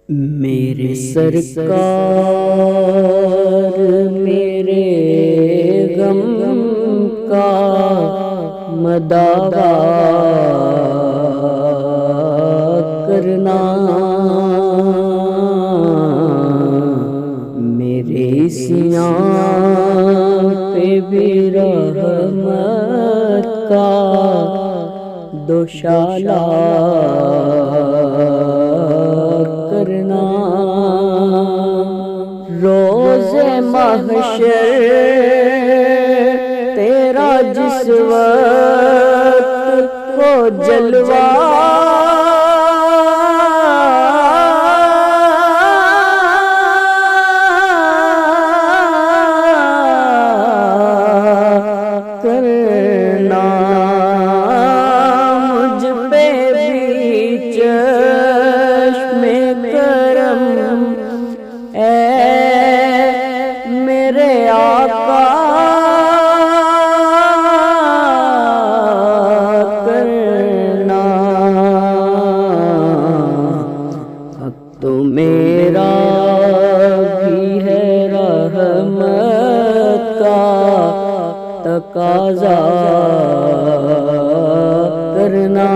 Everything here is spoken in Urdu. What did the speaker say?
میرے سرکار میرے غم کا مداوا کرنا، میرے سیاں پہ بھی رحمت کا دوشالہ کرنا، روز محشر تیرا جس وقت کو جلوہ کرنا، مجھ پہ بھی چشم کرم اے میرے آقا کرنا، حق تو میرا بھی ہے رحمت کا تقاضا کرنا۔